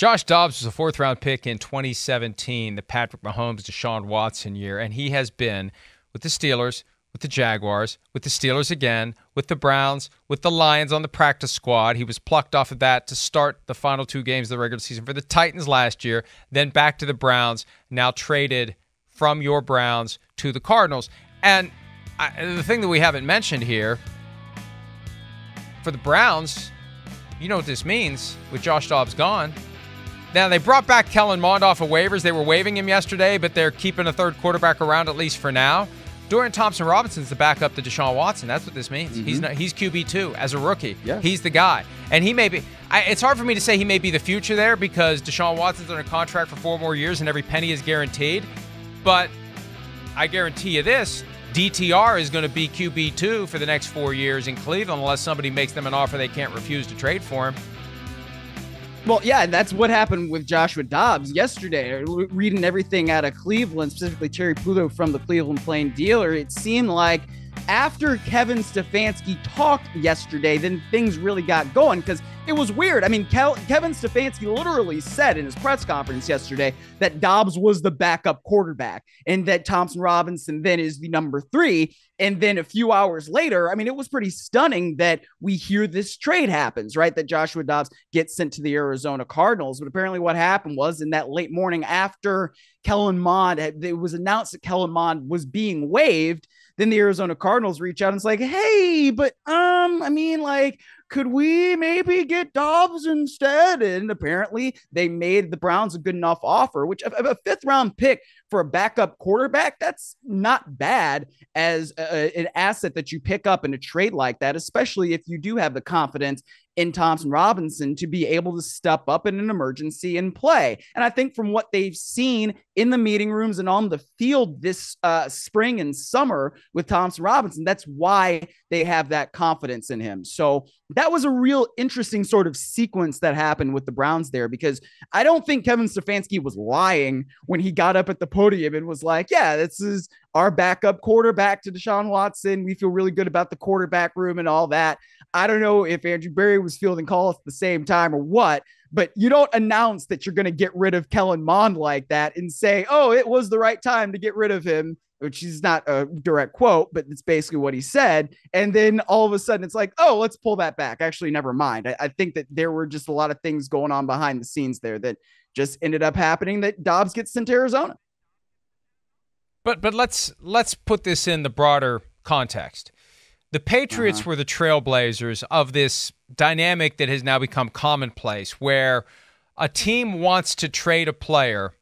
Josh Dobbs was a fourth-round pick in 2017, the Patrick Mahomes, Deshaun Watson year, and he has been with the Steelers, with the Jaguars, with the Steelers again, with the Browns, with the Lions on the practice squad. He was plucked off of that to start the final two games of the regular season for the Titans last year, then back to the Browns, now traded from your Browns to the Cardinals. And the thing that we haven't mentioned here, for the Browns, you know what this means with Josh Dobbs gone. Now, they brought back Kellen Mond off of waivers. They were waiving him yesterday, but they're keeping a third quarterback around at least for now. Dorian Thompson-Robinson's the backup to Deshaun Watson. That's what this means. Mm-hmm. He's QB2 as a rookie. Yeah. He's the guy. And he may be it's hard for me to say he may be the future there because Deshaun Watson's under contract for 4 more years and every penny is guaranteed. But I guarantee you this, DTR is going to be QB2 for the next 4 years in Cleveland unless somebody makes them an offer they can't refuse to trade for him. Well, yeah, and that's what happened with Joshua Dobbs yesterday. Reading everything out of Cleveland, specifically Terry Pulo from the Cleveland Plain Dealer, it seemed like after Kevin Stefanski talked yesterday, then things really got going because it was weird. I mean, Kevin Stefanski literally said in his press conference yesterday that Dobbs was the backup quarterback and that Thompson-Robinson then is the number 3. And then a few hours later, I mean, it was pretty stunning that we hear this trade happens, right? That Joshua Dobbs gets sent to the Arizona Cardinals. But apparently what happened was in that late morning after Kellen Mond, it was announced that Kellen Mond was being waived. Then the Arizona Cardinals reach out and it's like, hey, but I mean, like, could we maybe get Dobbs instead? And apparently they made the Browns a good enough offer, which a 5th round pick for a backup quarterback, that's not bad as an asset that you pick up in a trade like that, especially if you do have the confidence in Thompson-Robinson to be able to step up in an emergency and play. And I think from what they've seen in the meeting rooms and on the field this spring and summer with Thompson-Robinson, that's why they have that confidence in him. So that was a real interesting sort of sequence that happened with the Browns there, because I don't think Kevin Stefanski was lying when he got up at the podium and was like, yeah, this is our backup quarterback to Deshaun Watson. We feel really good about the quarterback room and all that. I don't know if Andrew Berry was fielding calls at the same time or what, but you don't announce that you're going to get rid of Kellen Mond like that and say, oh, it was the right time to get rid of him, which is not a direct quote, but it's basically what he said. And then all of a sudden it's like, oh, let's pull that back. Actually, never mind. I think that there were just a lot of things going on behind the scenes there that just ended up happening, that Dobbs gets sent to Arizona. But let's put this in the broader context. The Patriots were the trailblazers of this dynamic that has now become commonplace, where a team wants to trade a player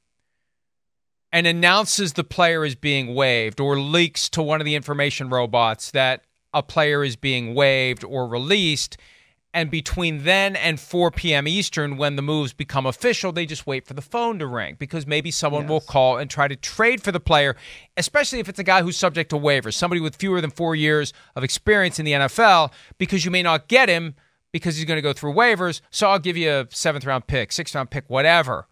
and announces the player is being waived or leaks to one of the information robots that a player is being waived or released. And between then and 4 p.m. Eastern, when the moves become official, they just wait for the phone to ring because maybe someone will call and try to trade for the player, especially if it's a guy who's subject to waivers, somebody with fewer than 4 years of experience in the NFL, because you may not get him because he's going to go through waivers. So I'll give you a 7th-round pick, 6th-round pick, whatever,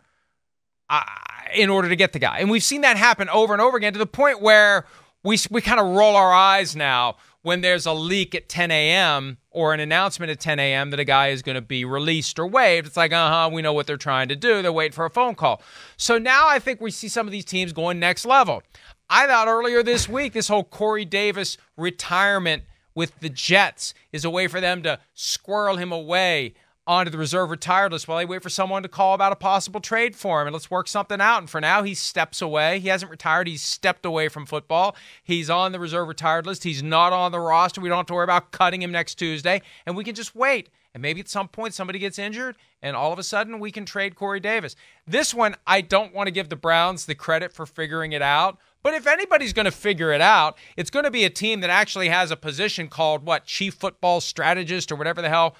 in order to get the guy. And we've seen that happen over and over again to the point where we kind of roll our eyes now when there's a leak at 10 a.m. or an announcement at 10 a.m. that a guy is going to be released or waived. It's like, we know what they're trying to do. They're waiting for a phone call. So now I think we see some of these teams going next level. I thought earlier this week, this whole Corey Davis retirement with the Jets is a way for them to squirrel him away onto the reserve retired list while they wait for someone to call about a possible trade for him, and let's work something out. And for now, he steps away. He hasn't retired. He's stepped away from football. He's on the reserve retired list. He's not on the roster. We don't have to worry about cutting him next Tuesday, and we can just wait. And maybe at some point somebody gets injured, and all of a sudden we can trade Corey Davis. This one, I don't want to give the Browns the credit for figuring it out. But if anybody's going to figure it out, it's going to be a team that actually has a position called, Chief Football Strategist or whatever the hell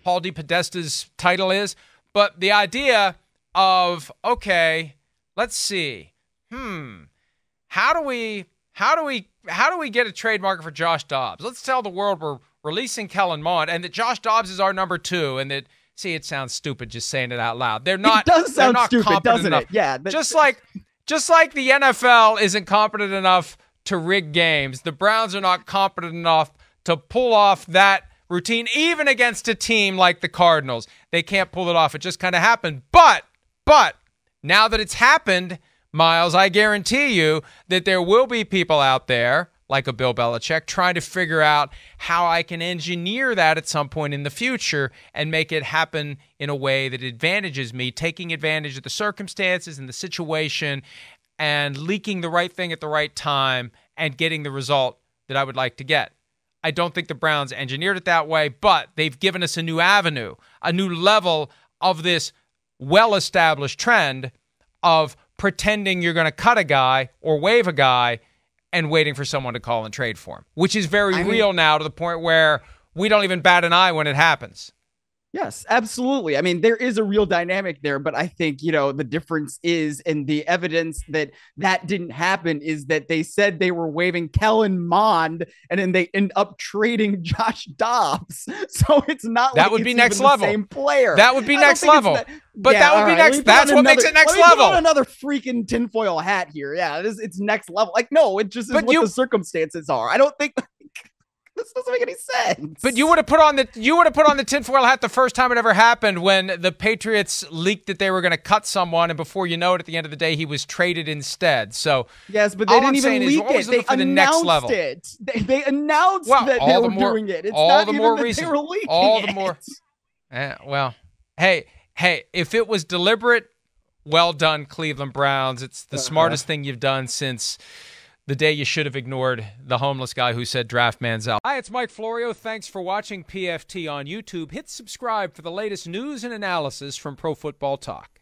Paul DePodesta's title is. But the idea of, okay, let's see, how do we get a trade market for Josh Dobbs? Let's tell the world we're releasing Kellen Mond and that Josh Dobbs is our number 2, and that, see, it sounds stupid just saying it out loud. They're not. It does sound stupid, doesn't it? Yeah. Just like the NFL isn't competent enough to rig games, the Browns are not competent enough to pull off that routine, even against a team like the Cardinals. They can't pull it off. It just kind of happened. But But now that it's happened, Myles, I guarantee you that there will be people out there like a Bill Belichick trying to figure out how I can engineer that at some point in the future and make it happen in a way that advantages me, taking advantage of the circumstances and the situation and leaking the right thing at the right time and getting the result that I would like to get. I don't think the Browns engineered it that way, but they've given us a new avenue, a new level of this well-established trend of pretending you're going to cut a guy or waive a guy and waiting for someone to call and trade for him, which is very real now to the point where we don't even bat an eye when it happens. Yes, absolutely. I mean, there is a real dynamic there, but I think, the difference is, and the evidence that didn't happen is that they said they were waiving Kellen Mond and then they end up trading Josh Dobbs. So it's not that like would it's be next even level. The same player. That would be next level. But yeah, that would be next. That's what makes it next level. Let me put on another freaking tinfoil hat here. Yeah, it's next level. Like, no, it just is what the circumstances are. I don't think this doesn't make any sense. But you would have put on the tinfoil hat the first time it ever happened when the Patriots leaked that they were going to cut someone, and before you know it, at the end of the day, he was traded instead. So yes, but they didn't even leak it. They announced it. They announced that they were doing it. It's not even that they were leaking it. All the more. Well, hey, if it was deliberate, well done, Cleveland Browns. It's the smartest thing you've done since the day you should have ignored the homeless guy who said draft Manziel. Hi, it's Mike Florio. Thanks for watching PFT on YouTube. Hit subscribe for the latest news and analysis from Pro Football Talk.